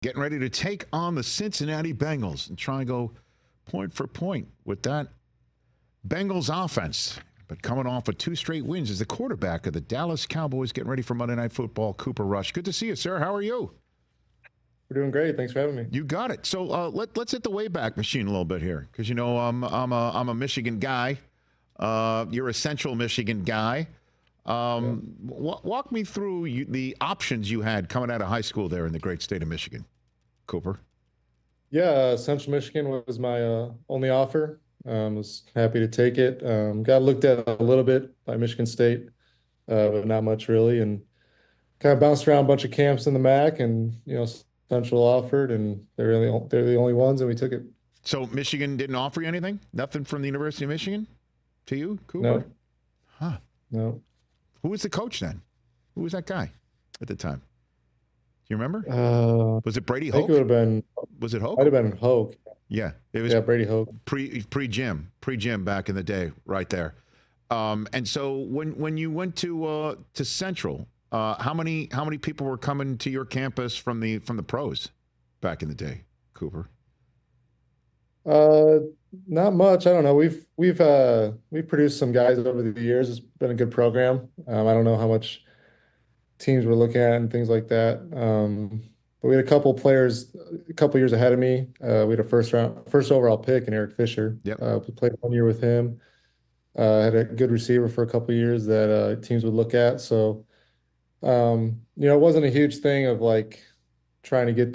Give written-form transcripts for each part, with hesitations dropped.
getting ready to take on the Cincinnati Bengals and try and go point for point with that Bengals offense. But coming off of 2 straight wins is the quarterback of the Dallas Cowboys, getting ready for Monday Night Football, Cooper Rush. Good to see you, sir. How are you? We're doing great. Thanks for having me. You got it. So let's hit the Wayback Machine a little bit here, because I'm a Michigan guy. You're a Central Michigan guy. Walk me through the options you had coming out of high school there in the great state of Michigan, Cooper. Yeah, Central Michigan was my only offer. Was happy to take it. Got looked at a little bit by Michigan State, but not much really, and kind of bounced around a bunch of camps in the MAC, and Central offered, and they're the only ones, and we took it. So Michigan didn't offer you anything? Nothing from the University of Michigan to you, Cooper? No. Huh. No. Who was the coach then? Who was that guy at the time? Do you remember? Was it Brady Hoke? I think it would have been. Was it Hoke? Might have been Hoke. Yeah, it was. Yeah, Brady Hoke. Pre-gym back in the day, right there. And so when you went to Central, how many people were coming to your campus from the pros back in the day, Cooper? Not much. I don't know. We've produced some guys over the years. It's been a good program. I don't know how much teams we're looking at and things like that. But we had a couple players a couple years ahead of me. We had a first overall pick in Eric Fisher. Yep. We played 1 year with him. Had a good receiver for a couple years that teams would look at. So, it wasn't a huge thing of like trying to get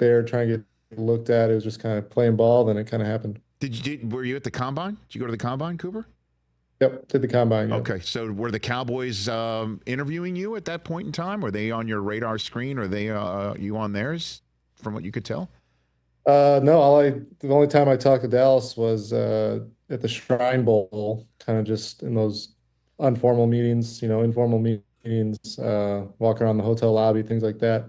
looked at. It was just kind of playing ball. Then it kind of happened. Were you at the combine? Did you go to the combine, Cooper? Yep, did the combine. Yep. Okay, so were the Cowboys interviewing you at that point in time? Were they on your radar screen? Or they you on theirs, from what you could tell? No, the only time I talked to Dallas was at the Shrine Bowl, kind of just in those informal meetings, walk around the hotel lobby, things like that.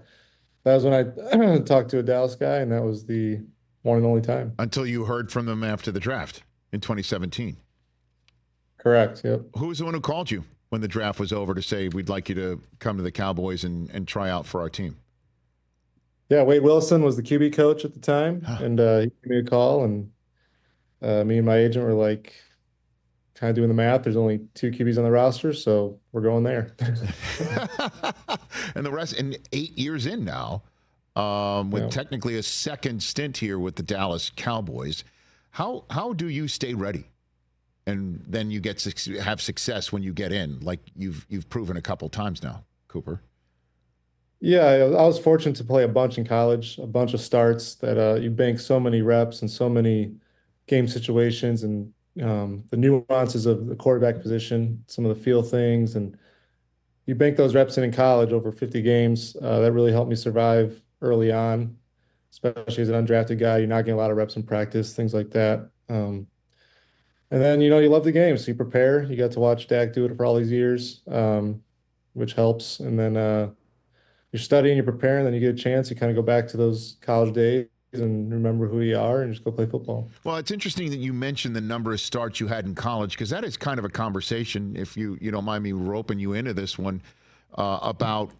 That was when I talked to a Dallas guy, and that was the one and only time. Until you heard from them after the draft in 2017. Correct, yep. Who was the one who called you when the draft was over to say, we'd like you to come to the Cowboys and try out for our team? Yeah, Wade Wilson was the QB coach at the time, and he gave me a call, and me and my agent were like kind of doing the math. There's only 2 QBs on the roster, so we're going there. And the rest, and 8 years in now, with technically a second stint here with the Dallas Cowboys, how do you stay ready? And then you have success when you get in, like you've proven a couple times now, Cooper. Yeah, I was fortunate to play a bunch in college, a bunch of starts that you bank so many reps and so many game situations, and the nuances of the quarterback position, some of the feel things, and you bank those reps in college over 50 games. That really helped me survive early on, especially as an undrafted guy. You're not getting a lot of reps in practice, things like that. And then, you love the game, so you prepare. You got to watch Dak do it for all these years, which helps. And then you're studying, you're preparing, then you get a chance. You kind of go back to those college days and remember who you are and just go play football. Well, it's interesting that you mentioned the number of starts you had in college, because that is kind of a conversation, if you don't mind me roping you into this one, about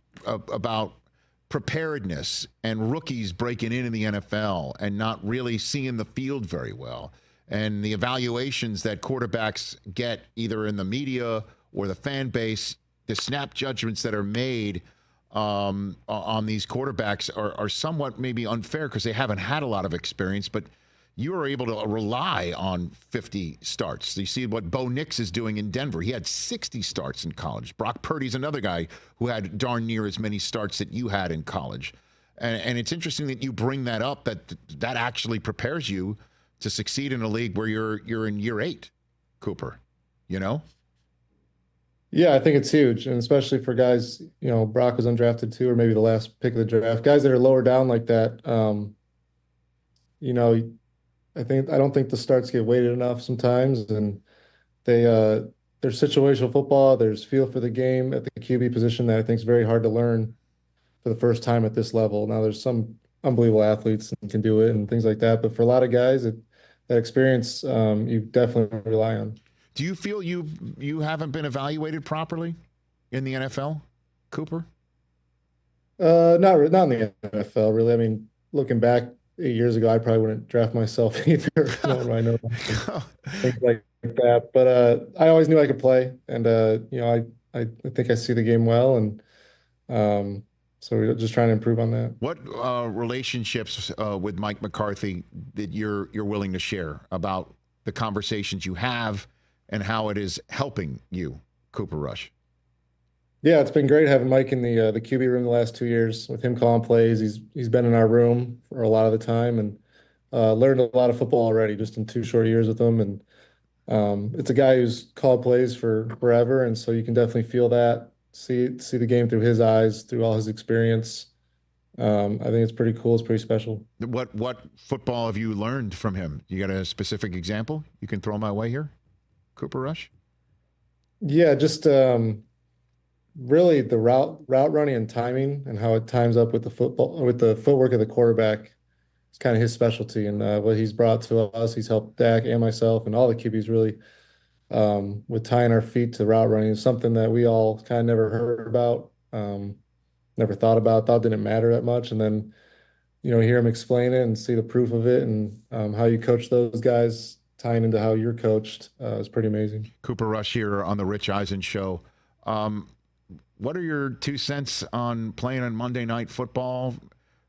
preparedness and rookies breaking in the NFL and not really seeing the field very well. And the evaluations that quarterbacks get either in the media or the fan base, the snap judgments that are made on these quarterbacks are somewhat maybe unfair because they haven't had a lot of experience, but you are able to rely on 50 starts. You see what Bo Nix is doing in Denver. He had 60 starts in college. Brock Purdy's another guy who had darn near as many starts that you had in college. And it's interesting that you bring that up, that actually prepares you to succeed in a league where you're in year 8, Cooper, Yeah, I think it's huge, and especially for guys, Brock was undrafted too, or maybe the last pick of the draft. Guys that are lower down like that, I don't think the starts get weighted enough sometimes, and there's situational football, there's feel for the game at the QB position that I think is very hard to learn for the first time at this level. Now, there's some unbelievable athletes and can do it and things like that, but for a lot of guys, that experience you definitely rely on. Do you feel you haven't been evaluated properly in the NFL, Cooper? Not in the NFL, really. I mean, looking back 8 years ago, I probably wouldn't draft myself either, knowing what I know and things like that. But I always knew I could play, and I think I see the game well, and um, so we're just trying to improve on that. What relationships with Mike McCarthy that you're willing to share about the conversations you have and how it is helping you, Cooper Rush? Yeah, it's been great having Mike in the QB room the last 2 years with him calling plays. He's been in our room for a lot of the time and learned a lot of football already just in 2 short years with him. And it's a guy who's called plays for forever, and so you can definitely feel that, see the game through his eyes, through all his experience. I think it's pretty cool. It's pretty special. What football have you learned from him? You got a specific example you can throw my way here, Cooper Rush? Yeah, just really the route running and timing and how it times up with the footwork of the quarterback. It's kind of his specialty, and what he's brought to us. He's helped Dak and myself and all the QBs really with tying our feet to route running. Is something that we all kind of never heard about, never thought about, thought didn't matter that much, and then hear him explain it and see the proof of it, and how you coach those guys tying into how you're coached is pretty amazing. Cooper Rush here on the Rich Eisen Show. What are your 2 cents on playing on Monday Night Football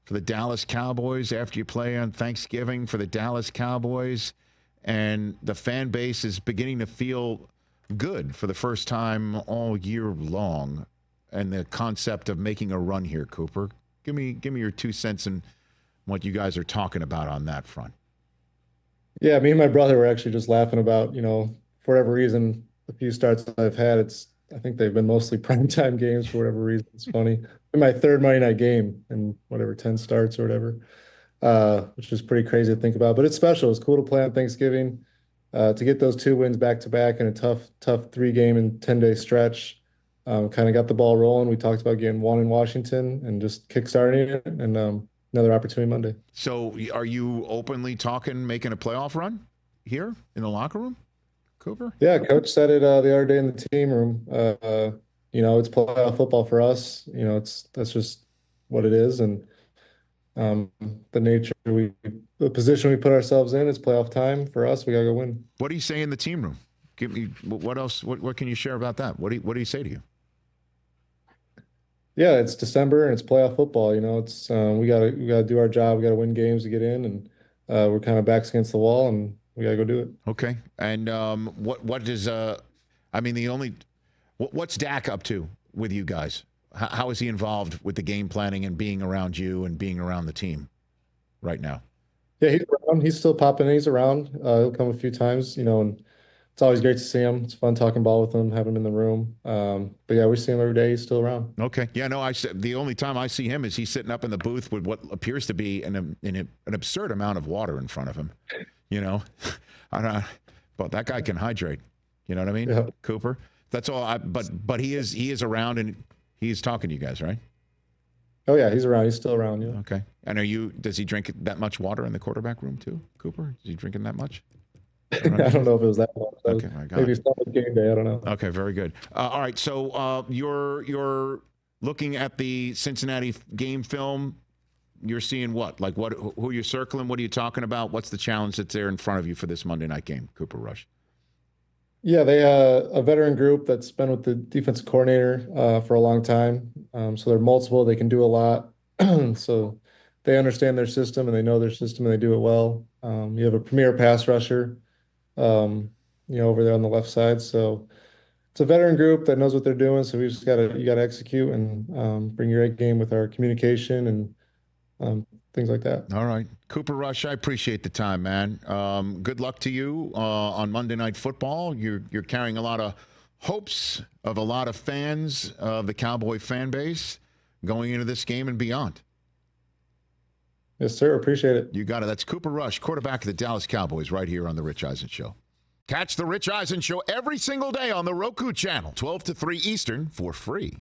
for the Dallas Cowboys after you play on Thanksgiving for the Dallas Cowboys, and the fan base is beginning to feel good for the first time all year long, and the concept of making a run here, Cooper? Give me your 2 cents and what you guys are talking about on that front. Yeah, me and my brother were actually just laughing about, for whatever reason, the few starts I've had, I think they've been mostly primetime games for whatever reason. It's funny. In my third Monday night game in whatever, 10 starts or whatever, which is pretty crazy to think about. But it's special. It's cool to play on Thanksgiving, to get those 2 wins back to back in a tough 3-game and 10-day stretch. Kind of got the ball rolling. We talked about getting 1 in Washington and just kickstarting it, and another opportunity Monday. So are you openly talking making a playoff run here in the locker room, Cooper? Yeah, coach said it the other day in the team room. It's playoff football for us. That's just what it is, and the position we put ourselves in is playoff time for us. We gotta go win. What do you say in the team room? Give me what else? What can you share about that? What do you say to you? Yeah, it's December and it's playoff football. It's we gotta do our job. We gotta win games to get in, and we're kind of backs against the wall, and we gotta go do it. Okay. And what does what's Dak up to with you guys? How is he involved with the game planning and being around you and being around the team right now? Yeah, he's around. He's still popping. He's around. He'll come a few times, and it's always great to see him. It's fun talking ball with him, having him in the room. But yeah, we see him every day. He's still around. Okay. Yeah, no, the only time I see him is he's sitting up in the booth with what appears to be an absurd amount of water in front of him. But that guy can hydrate. You know what I mean? Yeah. Cooper? That's all. But he is around, and he's talking to you guys, right? Oh yeah, he's around. He's still around. Yeah. Okay. And does he drink that much water in the quarterback room too, Cooper? Is he drinking that much? I don't know if it was that much. Okay, maybe it's not game day. I don't know. Okay, very good. All right, so you're looking at the Cincinnati game film. You're seeing what? Like what? Who you're circling? What are you talking about? What's the challenge that's there in front of you for this Monday night game, Cooper Rush? Yeah, they a veteran group that's been with the defensive coordinator for a long time. So they're multiple. They can do a lot. So they understand their system and they know their system and they do it well. You have a premier pass rusher, over there on the left side. So it's a veteran group that knows what they're doing. So you gotta execute and bring your A game with our communication and things like that. All right. Cooper Rush, I appreciate the time, man. Good luck to you on Monday Night Football. You're carrying a lot of hopes of a lot of fans of the Cowboy fan base going into this game and beyond. Yes, sir. Appreciate it. You got it. That's Cooper Rush, quarterback of the Dallas Cowboys, right here on The Rich Eisen Show. Catch The Rich Eisen Show every single day on the Roku Channel, 12 to 3 Eastern, for free.